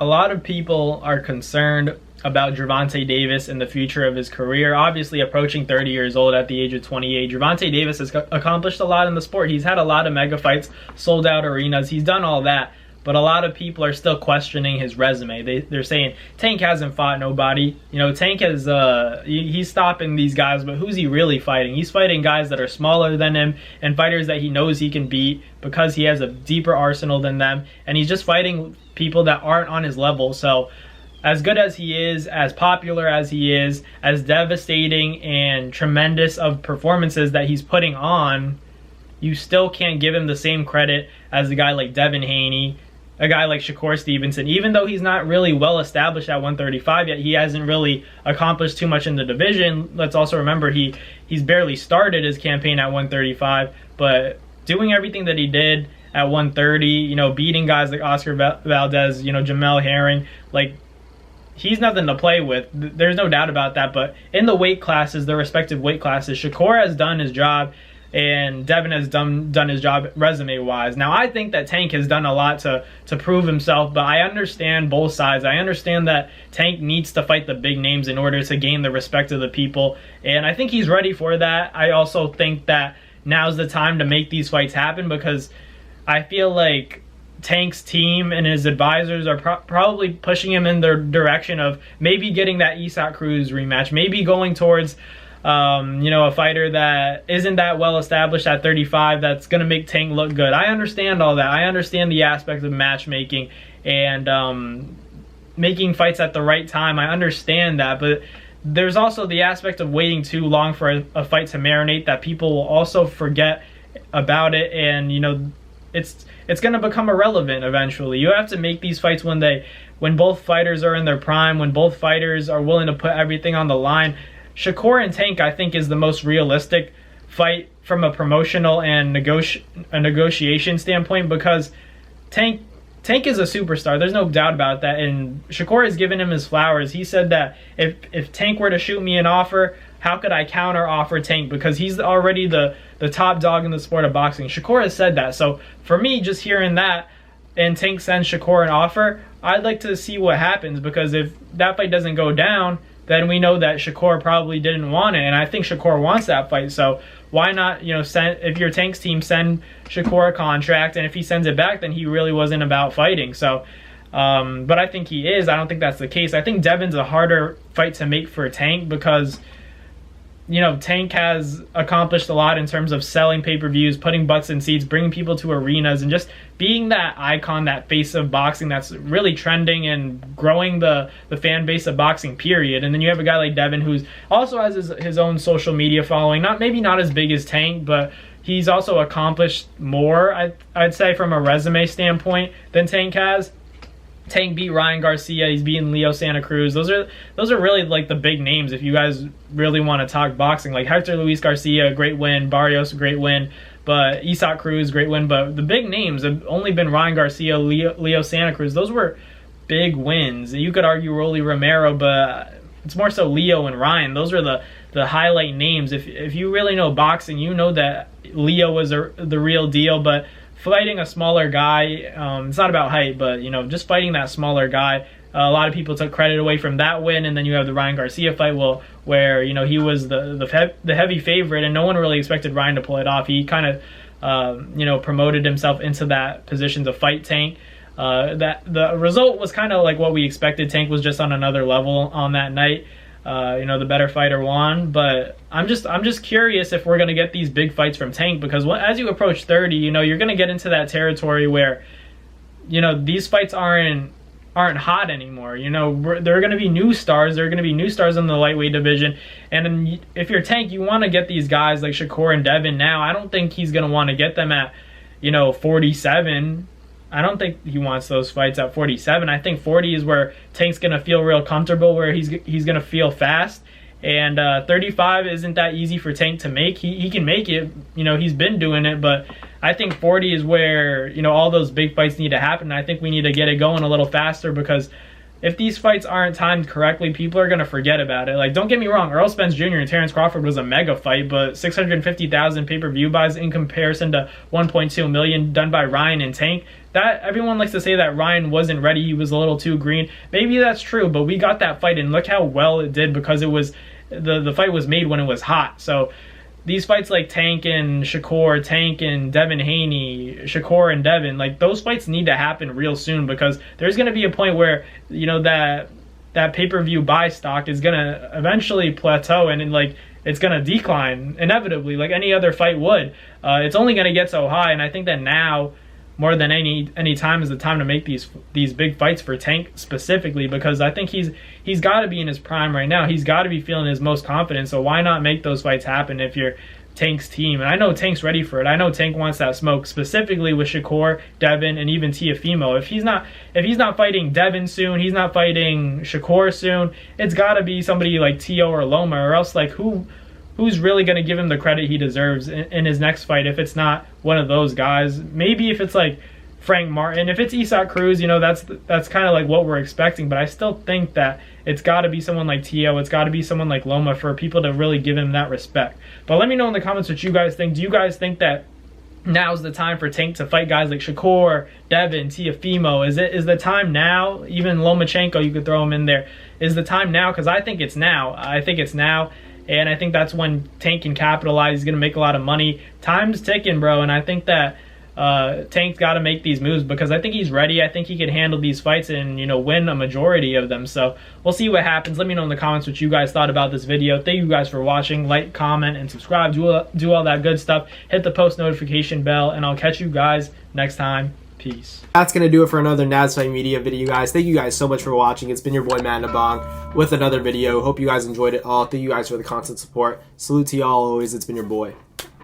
A lot of people are concerned about Gervonta Davis and the future of his career. Obviously, approaching 30 years old at the age of 28, Gervonta Davis has accomplished a lot in the sport. He's had a lot of mega fights, sold out arenas. He's done all that. But a lot of people are still questioning his resume. They're saying Tank hasn't fought nobody. You know, Tank has he's stopping these guys, but who's he really fighting? He's fighting guys that are smaller than him and fighters that he knows he can beat because he has a deeper arsenal than them. And he's just fighting people that aren't on his level. So as good as he is, as popular as he is, as devastating and tremendous of performances that he's putting on, you still can't give him the same credit as a guy like Devin Haney, a guy like Shakur Stevenson. Even though he's not really well established at 135 yet, he hasn't really accomplished too much in the division. Let's also remember he's barely started his campaign at 135, but doing everything that he did at 130, you know, beating guys like Oscar Valdez, you know, Jamel Herring, like, he's nothing to play with. There's no doubt about that. But in the weight classes, the respective weight classes, Shakur has done his job and Devin has done his job resume-wise. Now, I think that Tank has done a lot to prove himself, but I understand both sides. I understand that Tank needs to fight the big names in order to gain the respect of the people, and I think he's ready for that. I also think that now's the time to make these fights happen because I feel like Tank's team and his advisors are probably pushing him in the direction of maybe getting that Isaac Cruz rematch, maybe going towards you know, a fighter that isn't that well established at 35 that's going to make Tank look good. I understand all that. I understand the aspect of matchmaking and making fights at the right time. I understand that, but there's also the aspect of waiting too long for a fight to marinate that people will also forget about it, and you know, it's going to become irrelevant eventually. You have to make these fights when both fighters are in their prime, when both fighters are willing to put everything on the line. Shakur and Tank, I think, is the most realistic fight from a promotional and negotiation standpoint because Tank is a superstar. There's no doubt about that, and Shakur has given him his flowers. He said that if Tank were to shoot me an offer, how could I counter offer Tank? Because he's already the top dog in the sport of boxing. Shakur has said that. So for me, just hearing that and Tank sends Shakur an offer, I'd like to see what happens, because if that fight doesn't go down, then we know that Shakur probably didn't want it, and I think Shakur wants that fight. So why not, you know, if your Tank's team, send Shakur a contract, and if he sends it back, then he really wasn't about fighting. So, but I think he is. I don't think that's the case. I think Devin's a harder fight to make for Tank because, you know, Tank has accomplished a lot in terms of selling pay-per-views, putting butts in seats, bringing people to arenas, and just being that icon, that face of boxing that's really trending and growing the fan base of boxing, period. And then you have a guy like Devin who's also has his own social media following, maybe not as big as Tank, but he's also accomplished more, I'd say, from a resume standpoint than Tank has. Tank beat Ryan Garcia. He's beating Leo Santa Cruz. Those are really like the big names if you guys really want to talk boxing. Like Hector Luis Garcia, great win. Barrios, great win. But Isaac Cruz, great win. But the big names have only been Ryan Garcia, Leo Santa Cruz. Those were big wins. You could argue Rolly Romero, but it's more so Leo and Ryan. Those are the highlight names. If you really know boxing, you know that Leo was the real deal. But fighting a smaller guy, it's not about height, but, you know, just fighting that smaller guy, a lot of people took credit away from that win. And then you have the Ryan Garcia fight, where, you know, he was the heavy favorite, and no one really expected Ryan to pull it off. He kind of, you know, promoted himself into that position to fight Tank. That the result was kind of like what we expected. Tank was just on another level on that night. You know, the better fighter won, but I'm just curious if we're going to get these big fights from Tank, because as you approach 30, you know, you're going to get into that territory where, you know, these fights aren't hot anymore. You know, there are going to be new stars. There are going to be new stars in the lightweight division, and if you're Tank, you want to get these guys like Shakur and Devin now. I don't think he's going to want to get them at, you know, 47. I don't think he wants those fights at 47. I think 40 is where Tank's going to feel real comfortable, where he's going to feel fast. And 35 isn't that easy for Tank to make. He can make it. You know, he's been doing it. But I think 40 is where, you know, all those big fights need to happen. I think we need to get it going a little faster, because if these fights aren't timed correctly, people are going to forget about it. Like, don't get me wrong, Earl Spence Jr. and Terrence Crawford was a mega fight, but 650,000 pay-per-view buys in comparison to 1.2 million done by Ryan and Tank, that everyone likes to say that Ryan wasn't ready, he was a little too green. Maybe that's true, but we got that fight and look how well it did, because it was the fight was made when it was hot. So these fights like Tank and Shakur, Tank and Devin Haney, Shakur and Devin, like those fights need to happen real soon, because there's going to be a point where, you know, that pay-per-view buy stock is going to eventually plateau, and like it's going to decline inevitably like any other fight would. It's only going to get so high, and I think that now more than any time is the time to make these big fights for Tank specifically, because I think he's got to be in his prime right now. He's got to be feeling his most confident, so why not make those fights happen if you're Tank's team? And I know Tank's ready for it. I know Tank wants that smoke, specifically with Shakur, Devin, and even Teofimo. If he's not fighting Devin soon, he's not fighting Shakur soon, it's got to be somebody like Teo or Loma, or else like who's really going to give him the credit he deserves in his next fight if it's not one of those guys? Maybe if it's like Frank Martin, if it's Isak Cruz, you know, that's kind of like what we're expecting, but I still think that it's got to be someone like Teo, it's got to be someone like Loma for people to really give him that respect. But let me know in the comments what you guys think. Do you guys think that now's the time for Tank to fight guys like Shakur, Devin, Teofimo? Is the time now? Even Lomachenko, you could throw him in there. Is the time now? Because I think it's now. And I think that's when Tank can capitalize. He's going to make a lot of money. Time's ticking, bro. And I think that Tank's got to make these moves, because I think he's ready. I think he can handle these fights and, you know, win a majority of them. So we'll see what happens. Let me know in the comments what you guys thought about this video. Thank you guys for watching. Like, comment, and subscribe. Do all that good stuff. Hit the post notification bell, and I'll catch you guys next time. Peace. That's going to do it for another Nads Fight Media video, guys. Thank you guys so much for watching. It's been your boy, Mandabong, with another video. Hope you guys enjoyed it all. Thank you guys for the constant support. Salute to y'all always. It's been your boy.